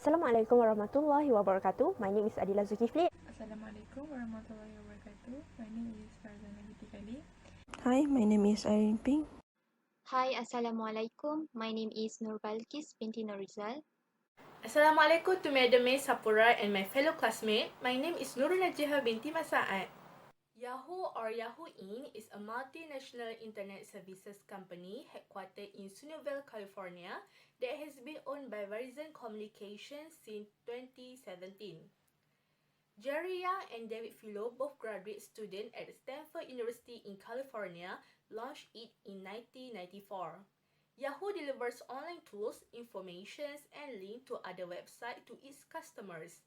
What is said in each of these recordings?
Assalamualaikum warahmatullahi wabarakatuh. My name is ADILAH ZULKIFLI. Assalamualaikum warahmatullahi wabarakatuh. My name is Farzana binti. Hi, my name is IRENE. Hi, Assalamualaikum. My name is BALQIS binti NORIZAL. Assalamualaikum to Madam Sapura and my fellow classmate. My name is NURUL NAJIHAH binti SAAT. Yahoo or Yahoo Inc. is a multinational internet services company headquartered in Sunnyvale, California that has been owned by Verizon Communications since 2017. Jerry Yang and David Philo, both graduate students at Stanford University in California, launched it in 1994. Yahoo delivers online tools, information, and links to other websites to its customers.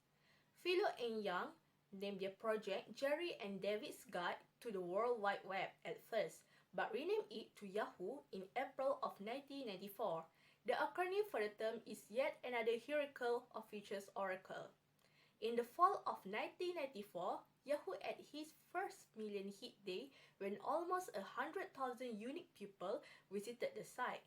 Philo and Yang named their project Jerry and David's Guide to the World Wide Web at first, but renamed it to Yahoo in April of 1994. The acronym for the term is yet another hierarchical of features oracle. In the fall of 1994, Yahoo had its first million hit day when almost 100,000 unique people visited the site.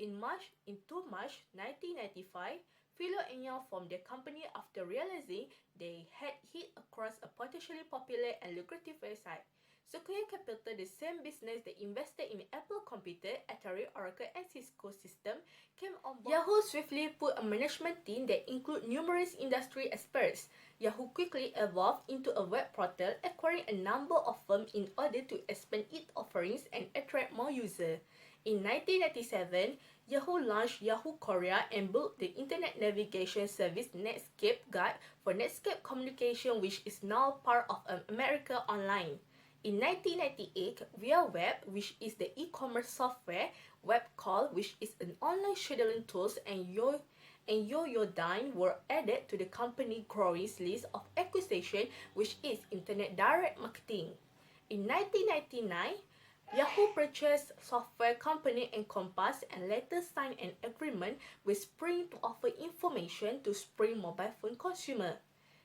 In March 1995, Philo and Yang formed their company after realizing they had hit across a potentially popular and lucrative website. Sequoia Capital, the same business that invested in Apple Computer, Atari, Oracle, and Cisco system, came on board. Yahoo swiftly put a management team that included numerous industry experts. Yahoo quickly evolved into a web portal, acquiring a number of firms in order to expand its offerings and attract more users. In 1997, Yahoo launched Yahoo Korea and built the internet navigation service Netscape Guide for Netscape Communication, which is now part of America Online. In 1998, Via Web, which is the e-commerce software, WebCall, which is an online scheduling tool, and Yoyodyne were added to the company's growing list of acquisitions, which is internet direct marketing. In 1999, Yahoo purchased software company Encompass and later signed an agreement with Spring to offer information to Spring mobile phone consumers.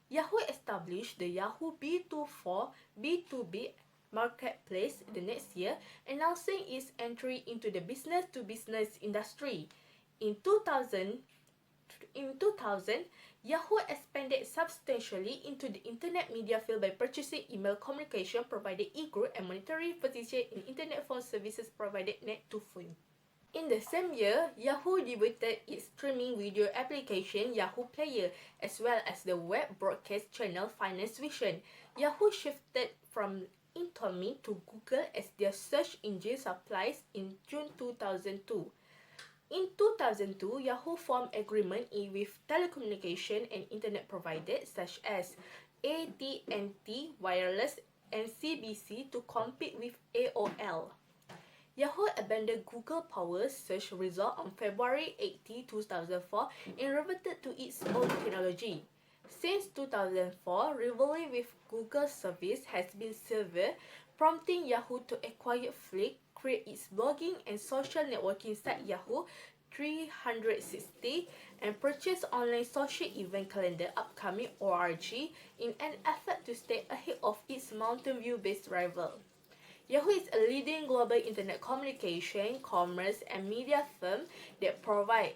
Yahoo established the Yahoo B24 B2B marketplace the next year, announcing its entry into the business-to-business industry. In 2000, Yahoo expanded substantially into the internet media field by purchasing email communication provider eGroup and monitoring position in internet phone services provider Net2Phone. In the same year, Yahoo debuted its streaming video application Yahoo Player, as well as the web broadcast channel Finance Vision. Yahoo shifted from Intomi to Google as their search engine supplies in June 2002. In 2002, Yahoo formed agreement with telecommunication and internet providers such as AT&T Wireless and CBC to compete with AOL. Yahoo abandoned Google-powered search results on February 18, 2004 and reverted to its own technology. Since 2004, rivalry with Google's service has been severe, prompting Yahoo to acquire Flick, create its blogging and social networking site Yahoo 360, and purchase online social event calendar Upcoming ORG in an effort to stay ahead of its Mountain View-based rival. Yahoo is a leading global internet communication, commerce, and media firm that provides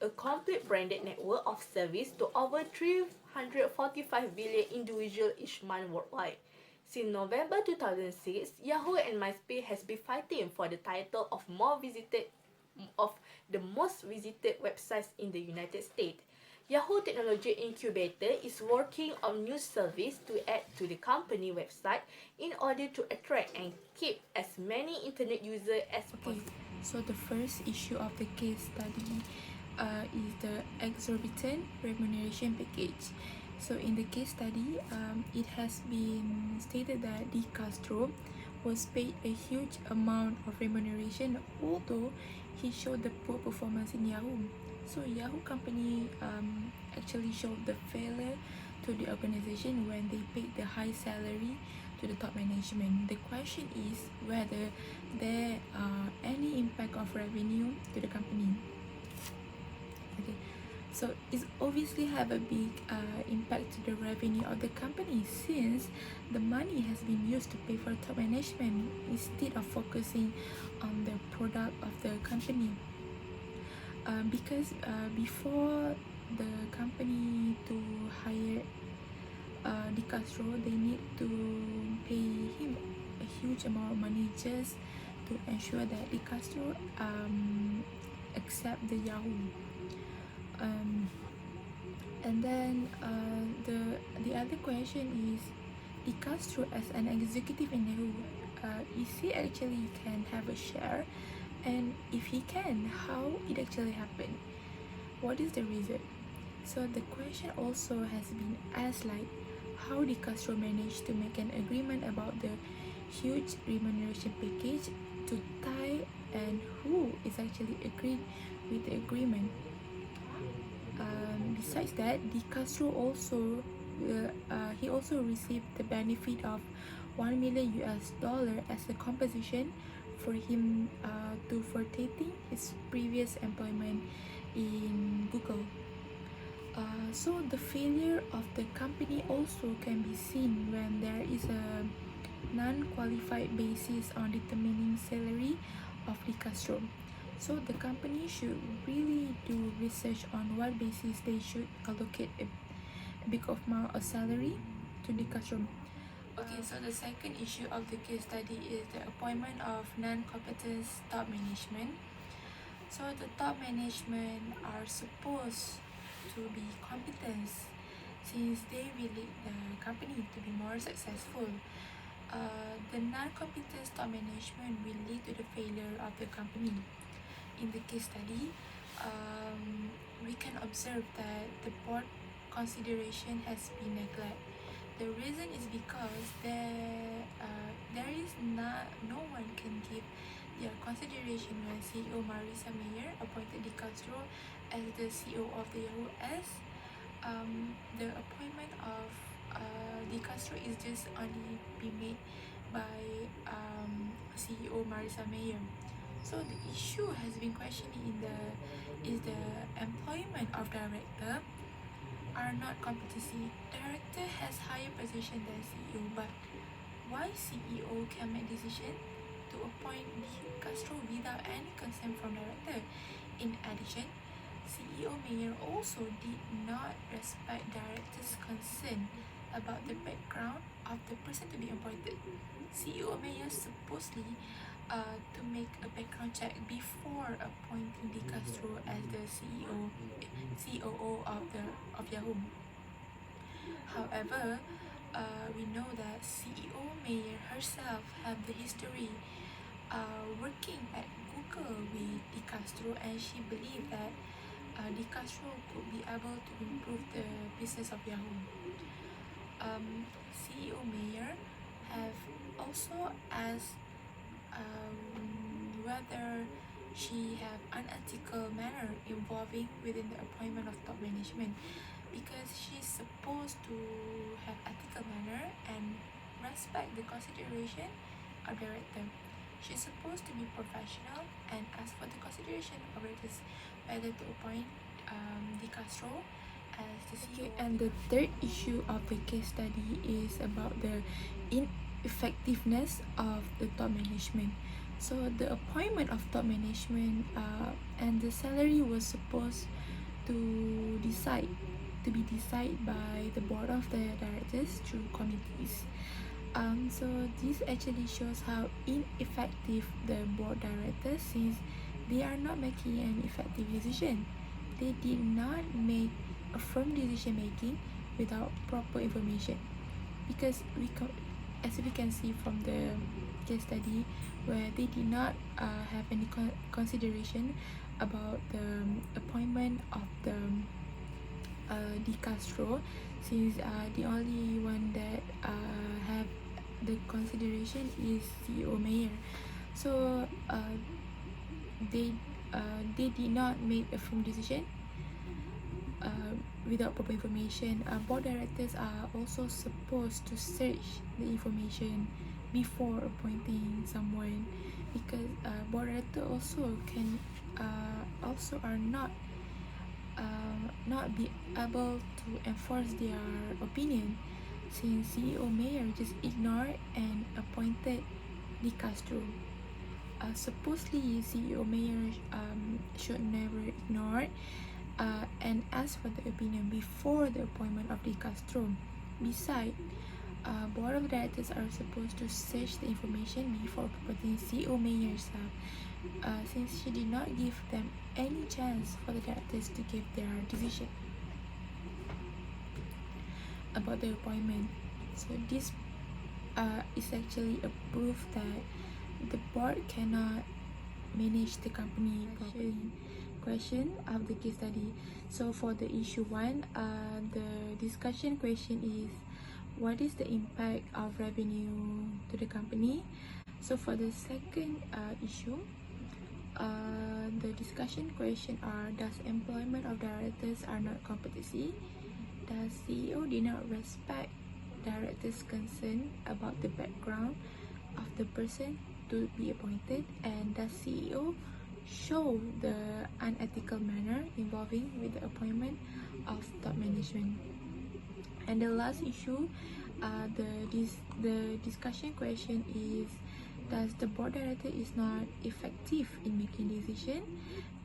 a complete branded network of service to over 345 billion individuals each month worldwide. Since November 2006, Yahoo and MySpace has been fighting for the title of the most visited websites in the United States. Yahoo Technology Incubator is working on new service to add to the company website in order to attract and keep as many internet users as possible. So the first issue of the case study is the exorbitant remuneration package. So in the case study, it has been stated that Di Castro was paid a huge amount of remuneration, although he showed the poor performance in Yahoo. So Yahoo company actually showed the failure to the organization when they paid the high salary to the top management. The question is whether there are any impact of revenue to the company. Okay. So it obviously have a big impact to the revenue of the company, since the money has been used to pay for top management instead of focusing on the product of the company. Because before the company to hire Di Castro, they need to pay him a huge amount of money just to ensure that Di Castro accept the Yahoo. And then the other question is, Di Castro as an executive in Yahoo, is he actually can have a share? And if he can, how it actually happened? What is the reason? So the question also has been asked, like, how Di Castro managed to make an agreement about the huge remuneration package to Thai, and who is actually agreed with the agreement. Besides that, Di Castro also he also received the benefit of $1 million as a compensation for him for taking his previous employment in Google. So the failure of the company also can be seen when there is a non-qualified basis on determining salary of Di Castro. So the company should really do research on what basis they should allocate a big amount of salary to Di Castro. Okay, so the second issue of the case study is the appointment of non-competent top management. So the top management are supposed to be competent since they will lead the company to be more successful. The non-competent top management will lead to the failure of the company. In the case study, we can observe that the board consideration has been neglected. The reason is because there is no one can give their consideration when CEO Marissa Mayer appointed Di Castro as the CEO of the Yahoo. As the appointment of Di Castro is just only be made by CEO Marissa Mayer. So the issue has been questioning is the employment of director are not competency. Director has higher position than CEO, but why CEO can make decision to appoint Di Castro without any consent from director? In addition, CEO Mayer also did not respect director's concern about the background of the person to be appointed. CEO Mayer supposedly to make a background check before appointing Di Castro as the COO of Yahoo. However, we know that CEO Mayer herself have the history working at Google with Di Castro, and she believed that Di Castro could be able to improve the business of Yahoo. CEO Mayer have also asked whether she have unethical manner involving within the appointment of top management, because she's supposed to have ethical manner and respect the consideration of director. She's supposed to be professional and ask for the consideration of directors whether to appoint Di Castro as the CEO. And the third issue of the case study is about the ineffectiveness of the top management. So the appointment of top management and the salary was supposed to be decided by the board of the directors through committees. So this actually shows how ineffective the board directors, since they are not making an effective decision. They did not make a firm decision making without proper information, because as we can see from the case study, where they did not have any consideration about the appointment of the Di Castro, since the only one that have the consideration is CEO Mayer. So they did not make a firm decision without proper information. Board directors are also supposed to search the information before appointing someone, because board director also can also are not be able to enforce their opinion, since CEO Mayer just ignored and appointed Di Castro. Supposedly CEO Mayer should never ignore and ask for the opinion before the appointment of the Castro. Besides, board of directors are supposed to search the information before appointing CEO Mayor herself, since she did not give them any chance for the directors to give their decision about the appointment. So this is actually a proof that the board cannot manage the company properly. Question of the case study. So for the issue 1, the discussion question is, what is the impact of revenue to the company? So for the second issue, the discussion question are, does employment of directors are not competency? Does CEO did not respect directors' concern about the background of the person to be appointed? And does CEO show the unethical manner involving with the appointment of top management? And the last issue, the discussion question is, does the board director is not effective in making decision?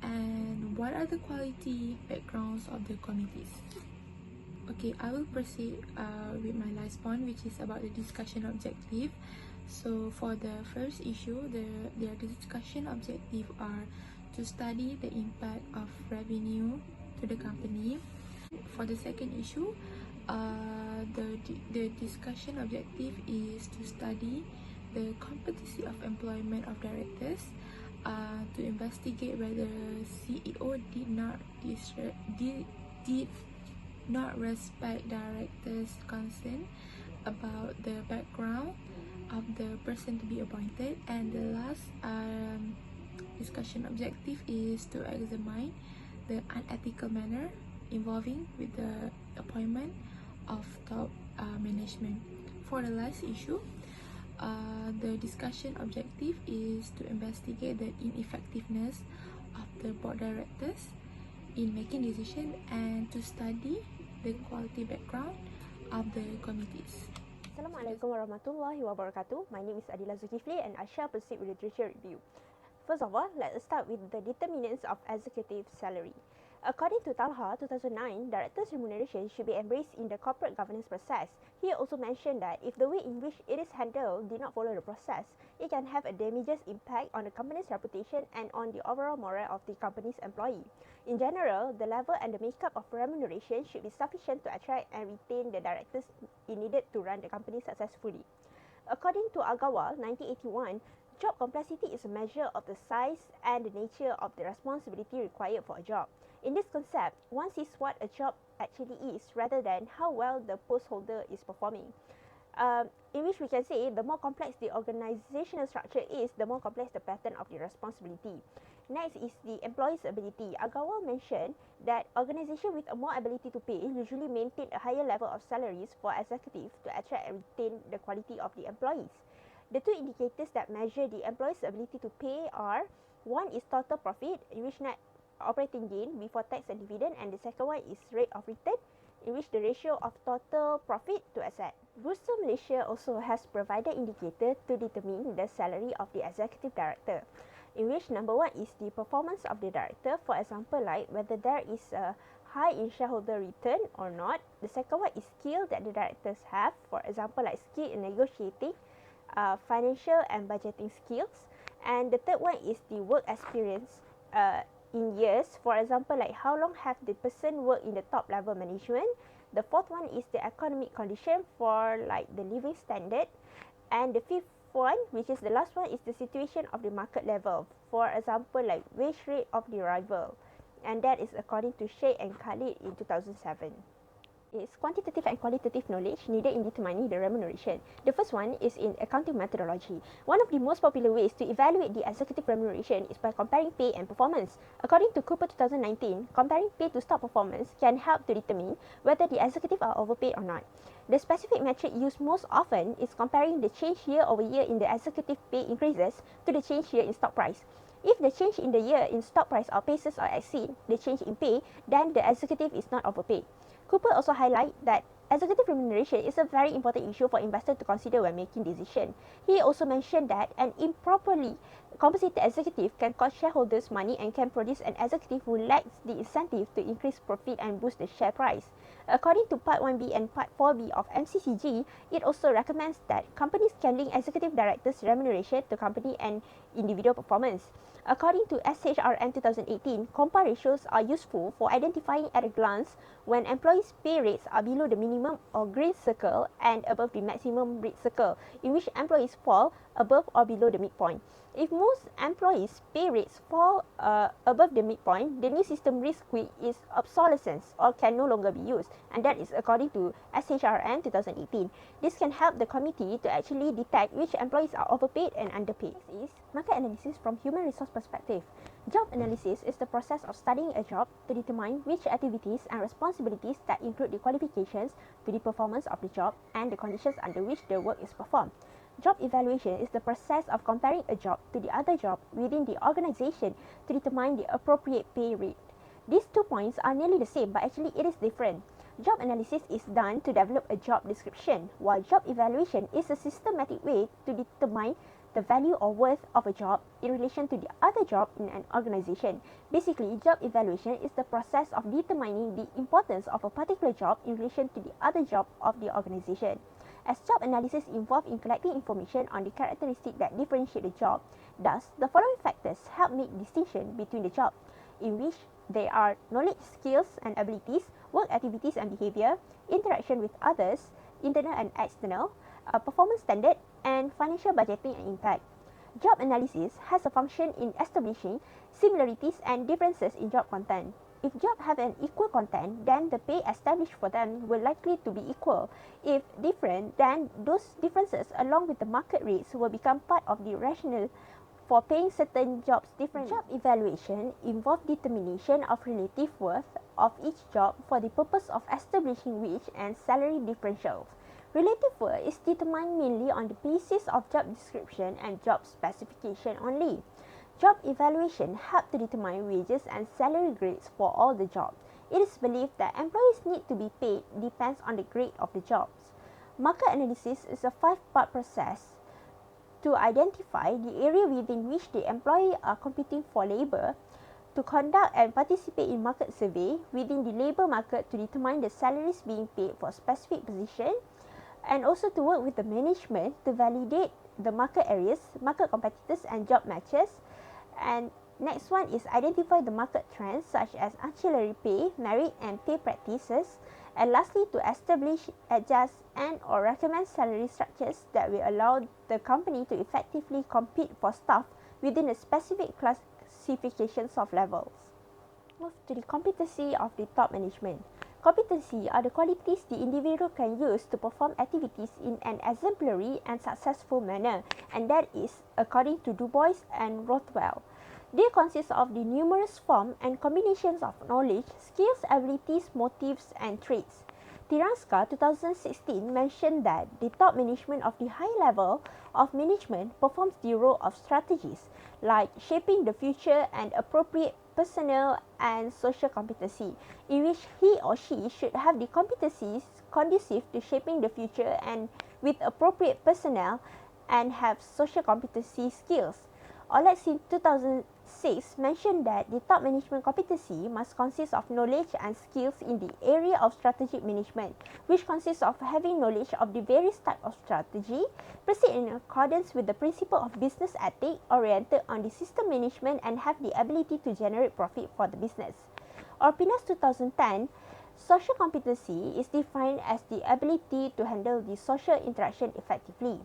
And what are the quality backgrounds of the committees? Okay, I will proceed with my last point, which is about the discussion objective. So for the first issue, their discussion objective are to study the impact of revenue to the company. For the second issue, the discussion objective is to study the competency of employment of directors, to investigate whether CEO did not respect directors' concern about the background of the person to be appointed. And the last discussion objective is to examine the unethical manner involving with the appointment of top management. For the last issue, the discussion objective is to investigate the ineffectiveness of the board directors in making decisions and to study the quality background of the committees. Assalamualaikum warahmatullahi wabarakatuh. My name is ADILAH ZULKIFLI and I shall proceed with the literature review. First of all, let us start with the determinants of executive salary. According to Talha 2009, directors' remuneration should be embraced in the corporate governance process. He also mentioned that if the way in which it is handled did not follow the process, it can have a damages impact on the company's reputation and on the overall morale of the company's employee. In general, the level and the makeup of remuneration should be sufficient to attract and retain the directors needed to run the company successfully. According to Agawal 1981, job complexity is a measure of the size and the nature of the responsibility required for a job. In this concept, one sees what a job actually is rather than how well the post holder is performing. In which we can say the more complex the organizational structure is, the more complex the pattern of the responsibility. Next is the employee's ability. Agawal mentioned that organizations with a more ability to pay usually maintain a higher level of salaries for executives to attract and retain the quality of the employees. The two indicators that measure the employee's ability to pay are, one is total profit, in which net operating gain before tax and dividend, and the second one is rate of return, in which the ratio of total profit to asset. Bursa Malaysia also has provided indicator to determine the salary of the executive director, in which number one is the performance of the director, for example like whether there is a high in shareholder return or not. The second one is skill that the directors have, for example like skill in negotiating, financial and budgeting skills. And the third one is the work experience in years, for example like how long have the person worked in the top level management. The fourth one is the economic condition for like the living standard. And the fifth one, which is the last one, is the situation of the market level, for example like wage rate of the rival. And that is according to Sheikh and KHALIB in 2007. It's quantitative and qualitative knowledge needed in determining the remuneration. The first one is in accounting methodology. One of the most popular ways to evaluate the executive remuneration is by comparing pay and performance. According to Cooper 2019, comparing pay to stock performance can help to determine whether the executives are overpaid or not. The specific metric used most often is comparing the change year over year in the executive pay increases to the change year in stock price. If the change in the year in stock price outpaces or exceeds the change in pay, then the executive is not overpaid. Cooper also highlight that executive remuneration is a very important issue for investors to consider when making decisions. He also mentioned that an improperly compensated executive can cost shareholders money and can produce an executive who lacks the incentive to increase profit and boost the share price. According to Part 1B and Part 4B of MCCG, it also recommends that companies can link executive directors' remuneration to company and individual performance. According to SHRM 2018, compa ratios are useful for identifying at a glance when employees' pay rates are below the minimum or grey circle and above the maximum rate circle, in which employees fall above or below the midpoint. If most employees' pay rates fall above the midpoint, the new system risk is obsolescence or can no longer be used, and that is according to SHRM 2018. This can help the committee to actually detect which employees are overpaid and underpaid. Next is market analysis from human resource perspective. Job analysis is the process of studying a job to determine which activities and responsibilities that include the qualifications to the performance of the job and the conditions under which the work is performed. Job evaluation is the process of comparing a job to the other job within the organization to determine the appropriate pay rate. These 2 points are nearly the same, but actually it is different. Job analysis is done to develop a job description, while job evaluation is a systematic way to determine the value or worth of a job in relation to the other job in an organization. Basically, job evaluation is the process of determining the importance of a particular job in relation to the other job of the organization. As job analysis involves in collecting information on the characteristics that differentiate the job, thus the following factors help make distinction between the job, in which there are knowledge, skills and abilities, work activities and behavior, interaction with others, internal and external, performance standard, and financial budgeting and impact. Job analysis has a function in establishing similarities and differences in job content. If jobs have an equal content, then the pay established for them will likely to be equal. If different, then those differences along with the market rates will become part of the rationale for paying certain jobs differently. Job evaluation involves determination of relative worth of each job for the purpose of establishing wage and salary differentials. Relative worth is determined mainly on the basis of job description and job specification only. Job evaluation helps to determine wages and salary grades for all the jobs. It is believed that employees need to be paid depends on the grade of the jobs. Market analysis is a 5-part process to identify the area within which the employees are competing for labor, to conduct and participate in market survey within the labor market to determine the salaries being paid for specific position, and also to work with the management to validate the market areas, market competitors and job matches. And next one is identify the market trends such as ancillary pay, merit and pay practices. And lastly, to establish, adjust and or recommend salary structures that will allow the company to effectively compete for staff within a specific classifications of levels. Move to the competency of the top management. Competency are the qualities the individual can use to perform activities in an exemplary and successful manner, and that is according to Du Bois and Rothwell. They consist of the numerous forms and combinations of knowledge, skills, abilities, motives, and traits. Tiranska 2016 mentioned that the top management of the high level of management performs the role of strategies like shaping the future and appropriate personal and social competency, in which he or she should have the competencies conducive to shaping the future and with appropriate personnel and have social competency skills. Olex in 2006 mentioned that the top management competency must consist of knowledge and skills in the area of strategic management, which consists of having knowledge of the various types of strategy, proceed in accordance with the principle of business ethics oriented on the system management and have the ability to generate profit for the business. Orpinas 2010, social competency is defined as the ability to handle the social interaction effectively.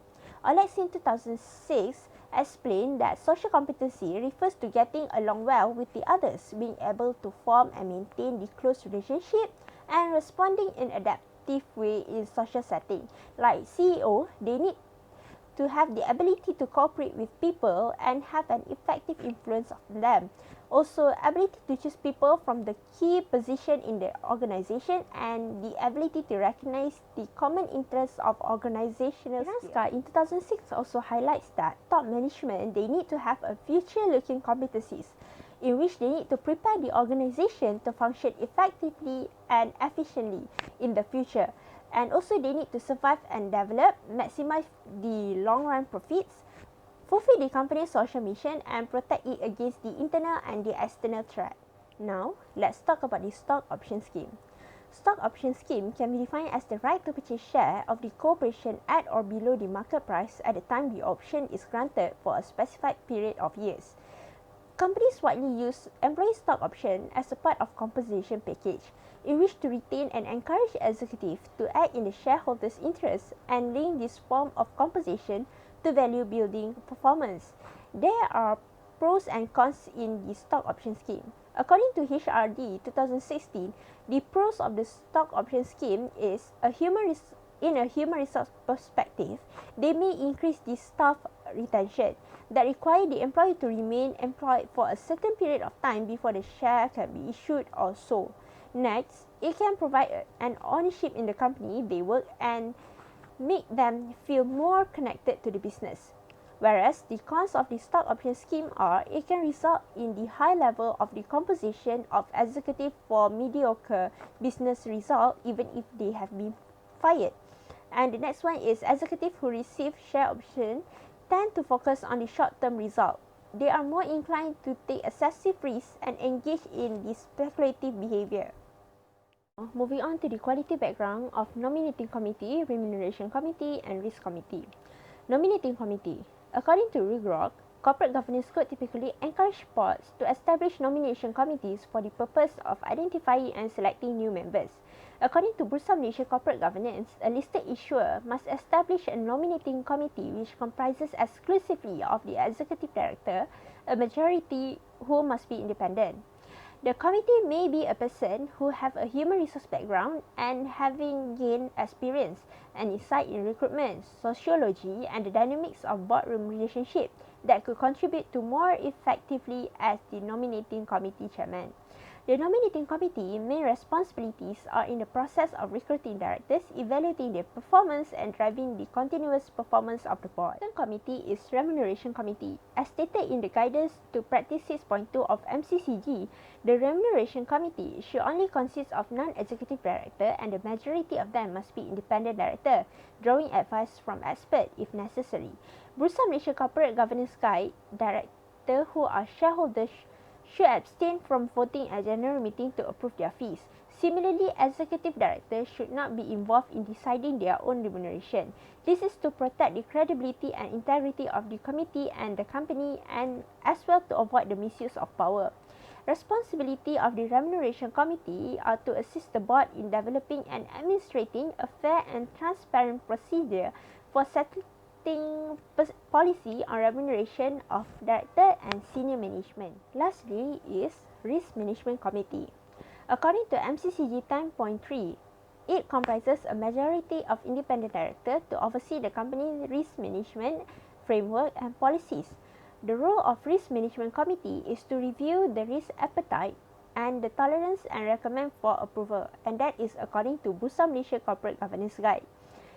Olex in 2006 explained that social competency refers to getting along well with the others, being able to form and maintain the close relationship, and responding in adaptive way in social setting. Like CEO, they need to have the ability to cooperate with people and have an effective influence on them. Also, ability to choose people from the key position in the organization and the ability to recognize the common interests of organizational skills. In 2006 also highlights that top management, they need to have a future-looking competencies in which they need to prepare the organization to function effectively and efficiently in the future. And also they need to survive and develop, maximize the long run profits, fulfill the company's social mission, and protect it against the internal and the external threat. Now, let's talk about the stock option scheme. Stock option scheme can be defined as the right to purchase share of the corporation at or below the market price at the time the option is granted for a specified period of years. Companies widely use employee stock option as a part of compensation package in which to retain and encourage executives to act in the shareholders' interest and link this form of compensation to value building performance. There are pros and cons in the stock option scheme. According to HRD 2016, the pros of the stock option scheme is in a human resource perspective, they may increase the staff retention that require the employee to remain employed for a certain period of time before the share can be issued or sold. Next, it can provide an ownership in the company they work and make them feel more connected to the business. Whereas the cons of the stock option scheme are it can result in the high level of the composition of executive for mediocre business result even if they have been fired. And the next one is executives who receive share option tend to focus on the short-term result. They are more inclined to take excessive risks and engage in the speculative behavior. Moving on to the quality background of Nominating Committee, Remuneration Committee and Risk Committee. Nominating Committee. According to RIGROC, Corporate Governance Code typically encourage boards to establish nomination committees for the purpose of identifying and selecting new members. According to Bursa Malaysia Corporate Governance, a listed issuer must establish a nominating committee which comprises exclusively of the executive director, a majority who must be independent. The committee may be a person who have a human resource background and having gained experience and insight in recruitment, sociology and the dynamics of boardroom relationship that could contribute to more effectively as the nominating committee chairman. The nominating committee main responsibilities are in the process of recruiting directors, evaluating their performance and driving the continuous performance of the board. The committee is Remuneration Committee. As stated in the guidance to practice 6.2 of MCCG, the Remuneration Committee should only consist of non-executive director and the majority of them must be independent director, drawing advice from expert if necessary. Bursa Malaysia Corporate Governance Guide, director who are shareholders should abstain from voting at general meeting to approve their fees. Similarly, executive directors should not be involved in deciding their own remuneration. This is to protect the credibility and integrity of the committee and the company and as well to avoid the misuse of power. Responsibility of the Remuneration Committee are to assist the board in developing and administrating a fair and transparent procedure for setting policy on remuneration of director and senior management. Lastly is Risk Management Committee. According to MCCG 10.3, it comprises a majority of independent directors to oversee the company's risk management framework and policies. The role of Risk Management Committee is to review the risk appetite and the tolerance and recommend for approval, and that is according to Bursa Malaysia Corporate Governance Guide.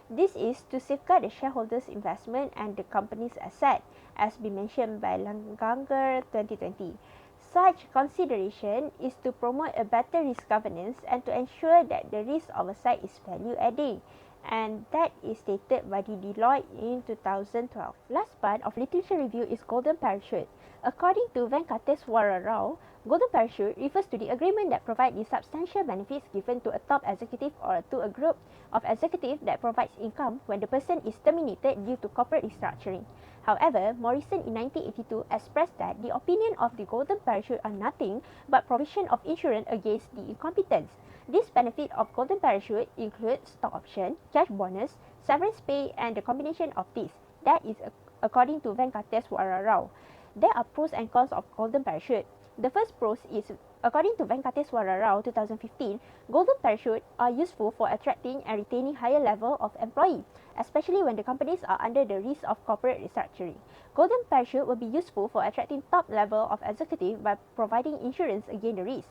This is to safeguard the shareholders' investment and the company's asset, as been mentioned by Langanger 2020. Such consideration is to promote a better risk governance and to ensure that the risk oversight is value-adding, and that is stated by the Deloitte in 2012. Last part of literature review is Golden Parachute. According to Venkateswara Rao, Golden Parachute refers to the agreement that provides the substantial benefits given to a top executive or to a group of executives that provides income when the person is terminated due to corporate restructuring. However, Morrison in 1982 expressed that the opinion of the Golden Parachute are nothing but provision of insurance against the incompetence. This benefit of Golden Parachute includes stock option, cash bonus, severance pay and the combination of these. That is according to Venkateswara Rao. There are pros and cons of Golden Parachute. The first pros is, according to Venkateswara Rao 2015, Golden Parachute are useful for attracting and retaining higher level of employee, especially when the companies are under the risk of corporate restructuring. Golden Parachute will be useful for attracting top level of executive by providing insurance against the risk.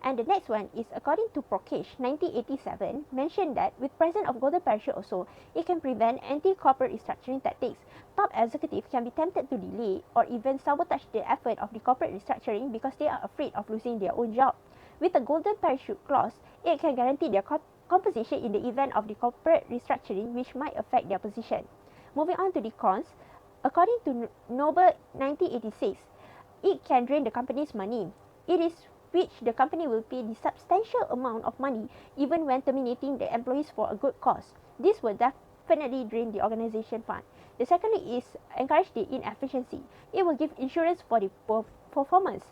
And the next one is, according to Prokech 1987, mentioned that with presence of Golden Parachute also, it can prevent anti-corporate restructuring tactics. Top executives can be tempted to delay or even sabotage the effort of the corporate restructuring because they are afraid of losing their own job. With the Golden Parachute clause, it can guarantee their composition in the event of the corporate restructuring which might affect their position. Moving on to the cons, according to Noble 1986, it can drain the company's money. It is which the company will pay the substantial amount of money even when terminating the employees for a good cause. This will definitely drain the organization fund. The secondly is encourage the inefficiency. It will give insurance for the poor performance.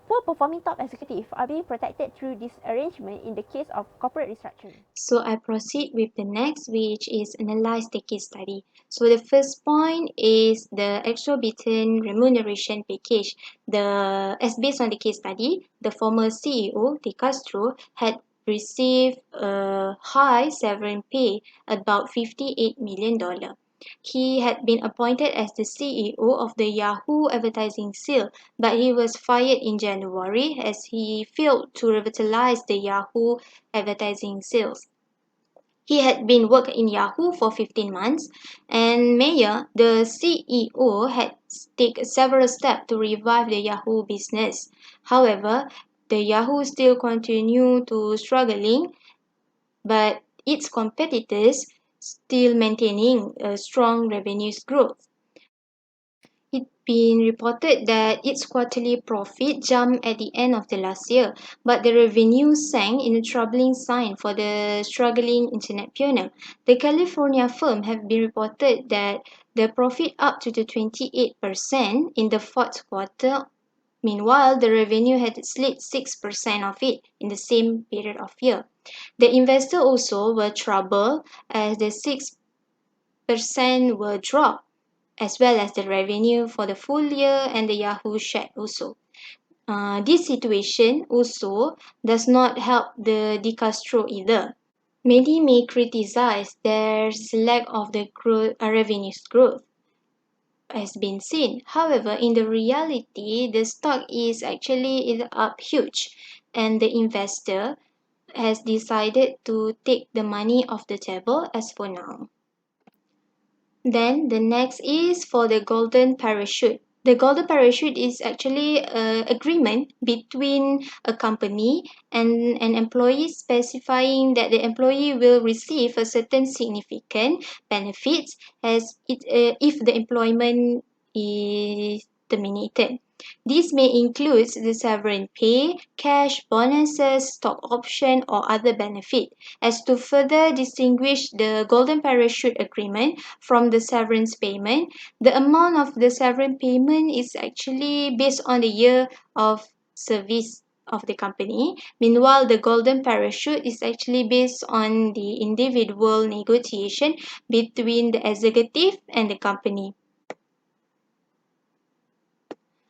Poor performing top executives are being protected through this arrangement in the case of corporate restructuring. So I proceed with the next, which is analyze the case study. So the first point is the exorbitant remuneration package. As based on the case study, the former CEO, De Castro, had received a high severance pay, about $58 million. He had been appointed as the CEO of the Yahoo advertising sale, but he was fired in January as he failed to revitalize the Yahoo advertising sales. He had been working in Yahoo for 15 months, and Mayer, the CEO, had taken several steps to revive the Yahoo business. However, the Yahoo still continued to struggling, but its competitors still maintaining a strong revenue growth. It's been reported that its quarterly profit jumped at the end of the last year, but the revenue sank in a troubling sign for the struggling internet pioneer. The California firm have been reported that the profit up to the 28% in the fourth quarter. Meanwhile, the revenue had slid 6% of it in the same period of year. The investor also were troubled as the 6% were dropped, as well as the revenue for the full year and the Yahoo share also. This situation also does not help the De Castro either. Many may criticize there's lack of the revenue growth has been seen. However, in the reality, the stock is actually up huge, and the investor has decided to take the money off the table as for now. Then the next is for the golden parachute. The golden parachute is actually an agreement between a company and an employee specifying that the employee will receive a certain significant benefits if the employment is terminated. This may include the severance pay, cash, bonuses, stock option, or other benefit. As to further distinguish the golden parachute agreement from the severance payment, the amount of the severance payment is actually based on the year of service of the company. Meanwhile, the golden parachute is actually based on the individual negotiation between the executive and the company.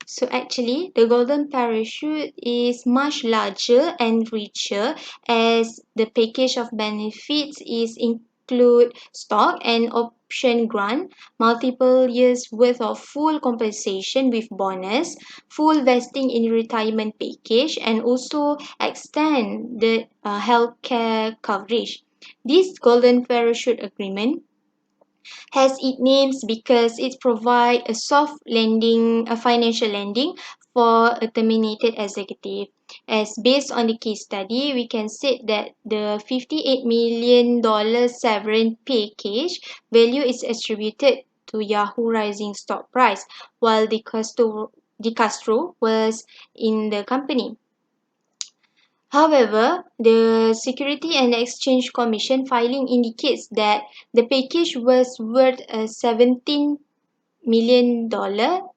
So actually, the golden parachute is much larger and richer as the package of benefits is include stock and option grant, multiple years worth of full compensation with bonus, full vesting in retirement package, and also extend the healthcare coverage. This golden parachute agreement has its names because it provides a soft landing, a financial landing for a terminated executive. As based on the case study, we can say that the $58 million severance package value is attributed to Yahoo rising stock price, while De Castro was in the company. However, the Security and Exchange Commission filing indicates that the package was worth $17 million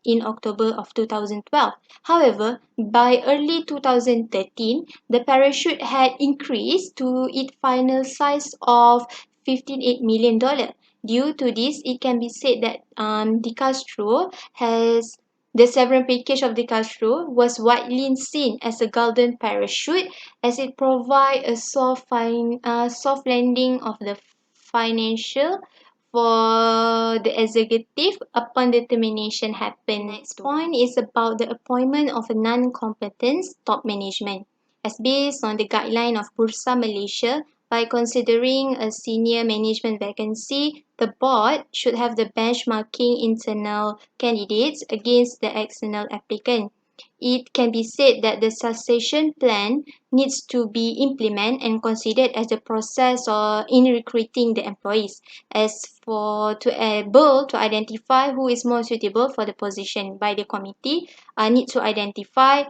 in October of 2012. However, by early 2013, the parachute had increased to its final size of $58 million. Due to this, it can be said that De Castro has the severance package of De Castro was widely seen as a golden parachute as it provides a soft landing of the financial for the executive upon the termination happen. Next point is about the appointment of a non-competent top management. As based on the guideline of Bursa Malaysia, by considering a senior management vacancy, the board should have the benchmarking internal candidates against the external applicant. it can be said that the succession plan needs to be implemented and considered as a process or in recruiting the employees, as for to able to identify who is more suitable for the position by the committee. Need to identify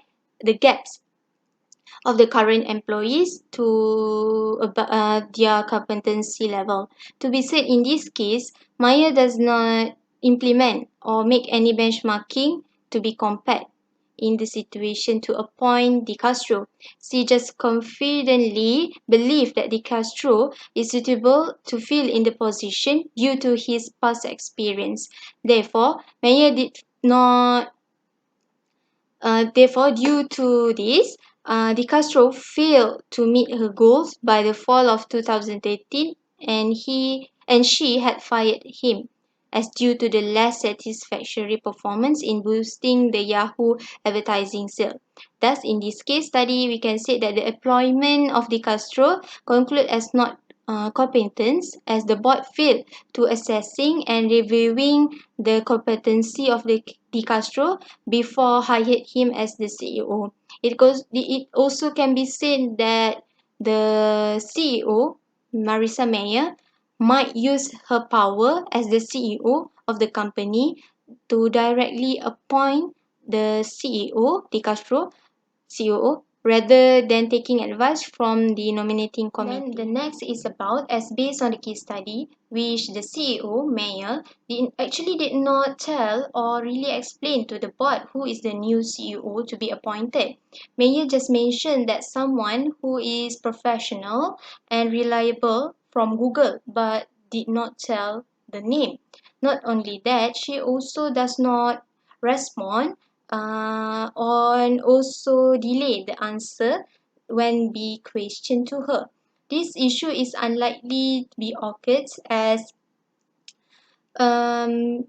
the gaps of the current employees to their competency level. To be said in this case, Maya does not implement or make any benchmarking to be compared in the situation to appoint Di Castro. She just confidently believed that Di Castro is suitable to fill in the position due to his past experience. Therefore, Maya did not Therefore, due to this, Di Castro failed to meet her goals by the fall of 2013, and she had fired him as due to the less satisfactory performance in boosting the Yahoo advertising sale. Thus, in this case study, we can say that the employment of Di Castro concluded as not competence, as the board failed to assessing and reviewing the competency of Di Castro before hired him as the CEO. It also can be said that the CEO, Marissa Mayer, might use her power as the CEO of the company to directly appoint the CEO, Di Castro, COO, rather than taking advice from the nominating committee. Then the next is about, as based on the case study, which the CEO, Mayor, actually did not tell or really explain to the board who is the new CEO to be appointed. Mayor just mentioned that someone who is professional and reliable from Google, but did not tell the name. Not only that, she also does not respond and also delay the answer when be questioned to her. This issue is unlikely to be occurred as um,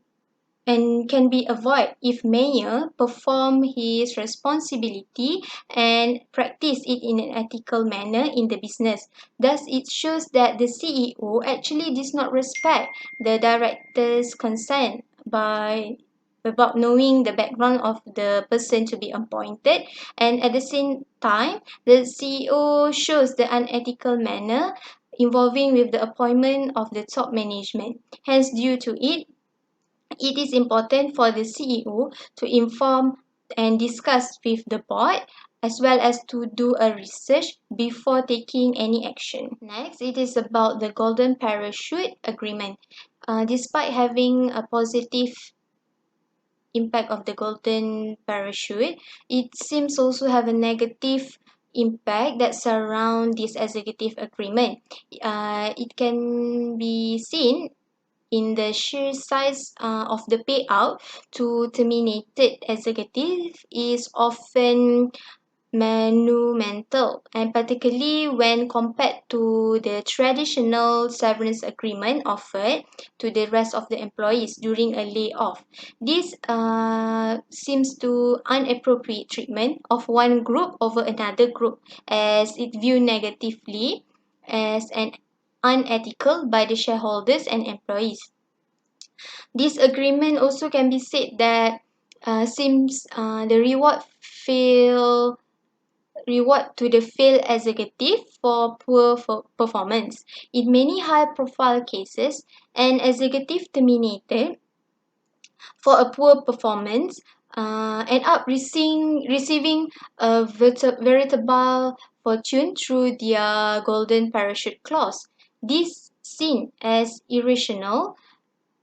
and can be avoided if Mayor perform his responsibility and practice it in an ethical manner in the business. Thus, it shows that the CEO actually does not respect the director's consent by about knowing the background of the person to be appointed, and at the same time the CEO shows the unethical manner involving with the appointment of the top management. Hence, due to it, it is important for the CEO to inform and discuss with the board as well as to do a research before taking any action. Next, it is about the Golden Parachute Agreement. Despite having a positive impact of the Golden Parachute, it seems also have a negative impact that surround this executive agreement. It can be seen in the sheer size of the payout to terminated executive is often monumental, and particularly when compared to the traditional severance agreement offered to the rest of the employees during a layoff. This seems to inappropriate treatment of one group over another group, as it viewed negatively as an unethical by the shareholders and employees. This agreement also can be said that seems the reward to the failed executive for poor performance. In many high-profile cases, an executive terminated for a poor performance end up receiving a veritable fortune through their golden parachute clause. This seen as irrational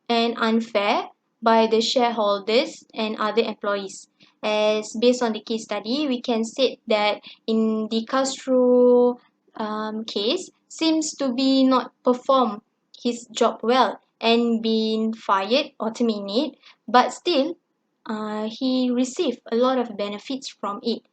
and unfair by the shareholders and other employees. As based on the case study, we can say that in the Castro case seems to be not perform his job well and been fired or terminated, but still he received a lot of benefits from it.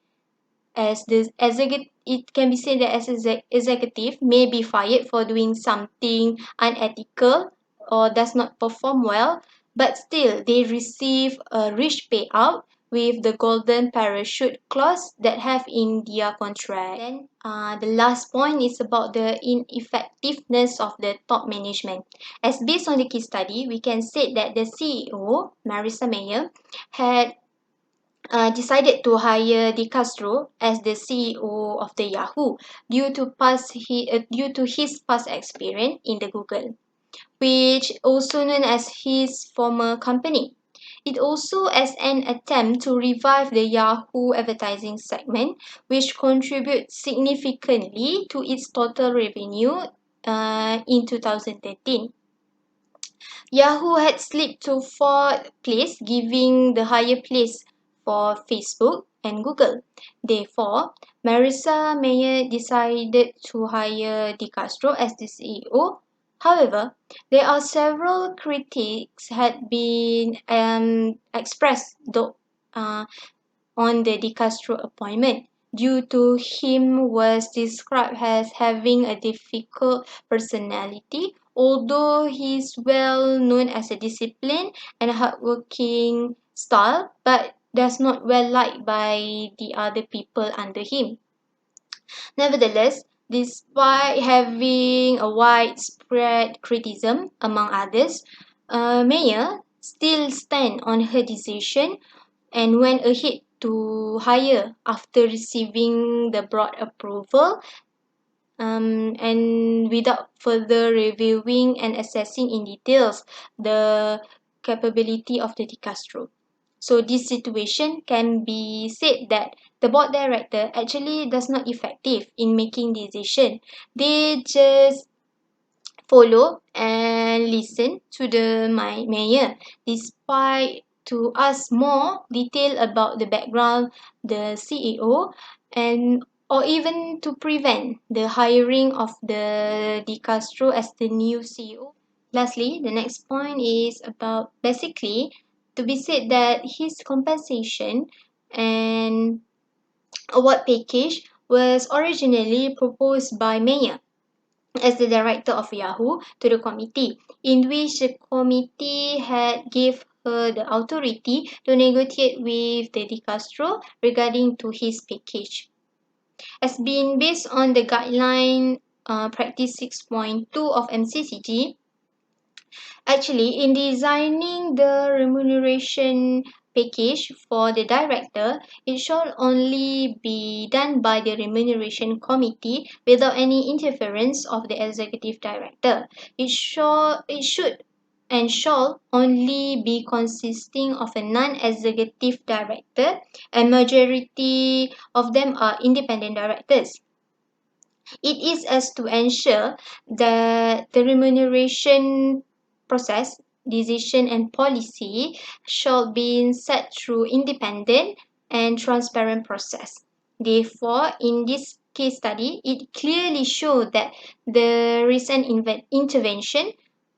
As the executive, it can be said that as executive may be fired for doing something unethical or does not perform well, but still they receive a rich payout with the golden parachute clause that have in their contract. Then the last point is about the ineffectiveness of the top management. As based on the case study, we can say that the CEO, Marissa Mayer, had decided to hire Di Castro as the CEO of the Yahoo due to his past experience in the Google, which also known as his former company. It also as an attempt to revive the Yahoo advertising segment, which contributes significantly to its total revenue in 2013. Yahoo had slipped to fourth place, giving the higher place for Facebook and Google. Therefore, Marissa Mayer decided to hire Di Castro as the CEO. However, there are several critiques had been expressed on the Di Castro appointment due to him was described as having a difficult personality, although he is well known as a disciplined and hardworking style, but does not well liked by the other people under him. Nevertheless, despite having a widespread criticism among others, Mayer still stand on her decision and went ahead to hire after receiving the broad approval and without further reviewing and assessing in details the capability of the Di Castro. So this situation can be said that the board director actually does not effective in making decision. They just follow and listen to the mayor despite to ask more detail about the background, the CEO, and or even to prevent the hiring of the Di Castro as the new CEO. Lastly, the next point is about basically to be said that his compensation and award package was originally proposed by Mayer as the director of Yahoo to the committee, in which the committee had gave her the authority to negotiate with the Di Castro regarding to his package. As being based on the guideline practice 6.2 of MCCG, actually, in designing the remuneration package for the director, it should only be done by the remuneration committee without any interference of the executive director. It should and shall only be consisting of a non-executive director, and majority of them are independent directors. It is as to ensure that the remuneration process, decision and policy shall be set through independent and transparent process. Therefore, in this case study, it clearly showed that the recent intervention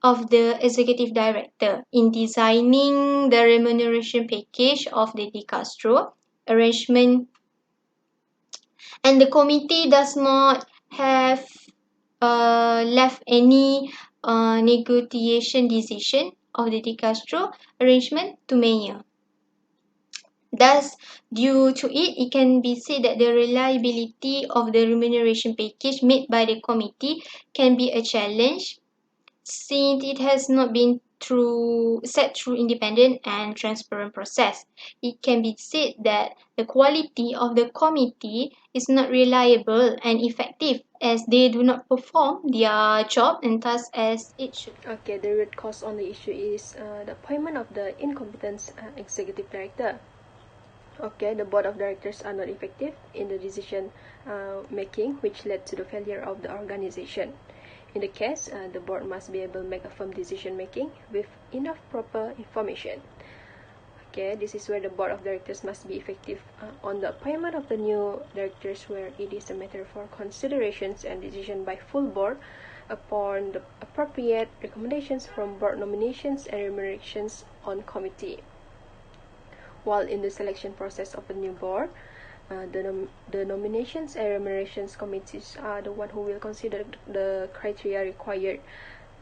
of the executive director in designing the remuneration package of the Di Castro arrangement, and the committee does not have left any negotiation decision of the Di Castro arrangement to Mayer. Thus, due to it, it can be said that the reliability of the remuneration package made by the committee can be a challenge, since it has not been set through independent and transparent process. It can be said that the quality of the committee is not reliable and effective, as they do not perform their job and task as it should. Okay, the root cause on the issue is the appointment of the incompetent executive director. Okay, the board of directors are not effective in the decision making, which led to the failure of the organization. In the case, the board must be able to make a firm decision making with enough proper information. Okay, this is where the board of directors must be effective on the appointment of the new directors, where it is a matter for considerations and decision by full board upon the appropriate recommendations from board nominations and remunerations on committee. While in the selection process of a new board, the nominations and remunerations committees are the one who will consider the criteria required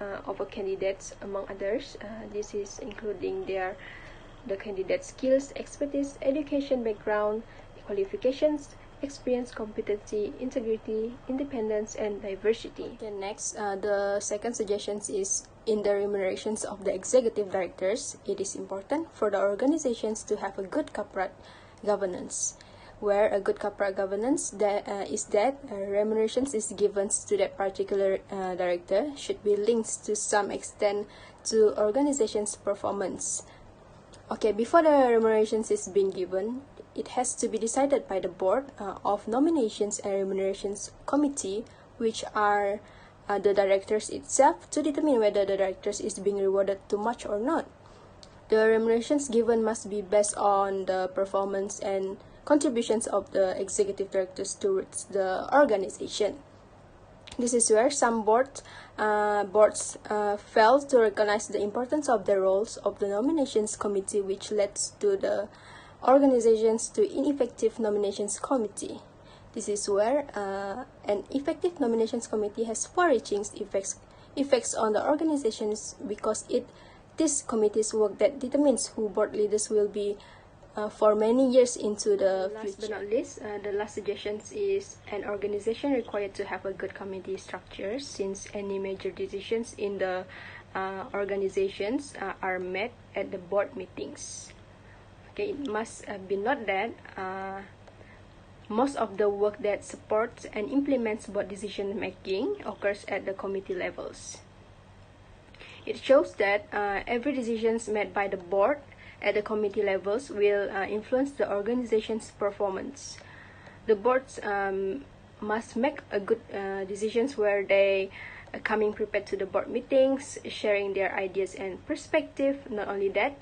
of a candidates, among others. This is including the candidate's skills, expertise, education background, qualifications, experience, competency, integrity, independence, and diversity. Okay, next, the second suggestion is in the remunerations of the executive directors. It is important for the organizations to have a good corporate governance, where a good corporate governance is that remunerations is given to that particular director should be linked to some extent to organization's performance. Okay, before the remunerations is being given, it has to be decided by the board of nominations and remunerations committee, which are the directors itself, to determine whether the directors is being rewarded too much or not. The remunerations given must be based on the performance and contributions of the executive directors towards the organization. This is where some boards fail to recognize the importance of the roles of the nominations committee, which leads to the organizations to ineffective nominations committee. This is where an effective nominations committee has far-reaching effects on the organizations, because this committee's work that determines who board leaders will be for many years into the future. Last but not least, the last suggestion is an organization required to have a good committee structure, since any major decisions in the organizations are made at the board meetings. Okay, it must be noted that most of the work that supports and implements board decision making occurs at the committee levels. It shows that every decisions made by the board at the committee levels will influence the organization's performance. The boards must make a good decisions where they are coming prepared to the board meetings, sharing their ideas and perspective. Not only that,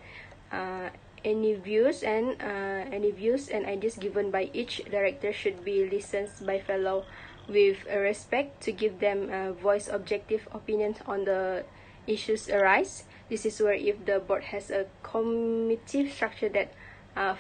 any views and ideas given by each director should be listened by fellow with respect, to give them voice objective opinions on the issues arise. This is where, if the board has a committee structure that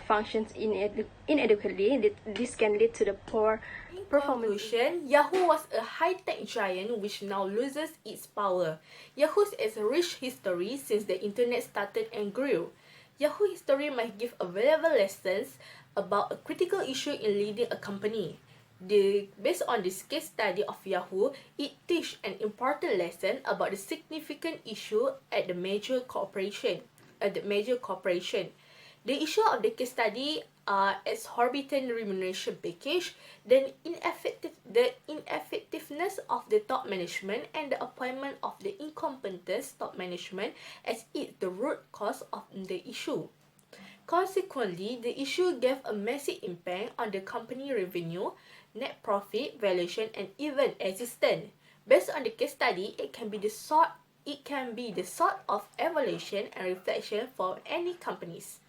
functions inadequately, this can lead to the poor performance. Conclusion, Yahoo was a high-tech giant which now loses its power. Yahoo has a rich history since the internet started and grew. Yahoo history might give valuable lessons about a critical issue in leading a company. Based on this case study of Yahoo, it teaches an important lesson about the significant issue at the major corporation. The issue of the case study are exorbitant remuneration package, the ineffectiveness of the top management, and the appointment of the incompetent top management as the root cause of the issue. Consequently, the issue gave a massive impact on the company revenue, net profit, valuation, and even existence. Based on the case study, it can be the sort of evaluation and reflection for any companies.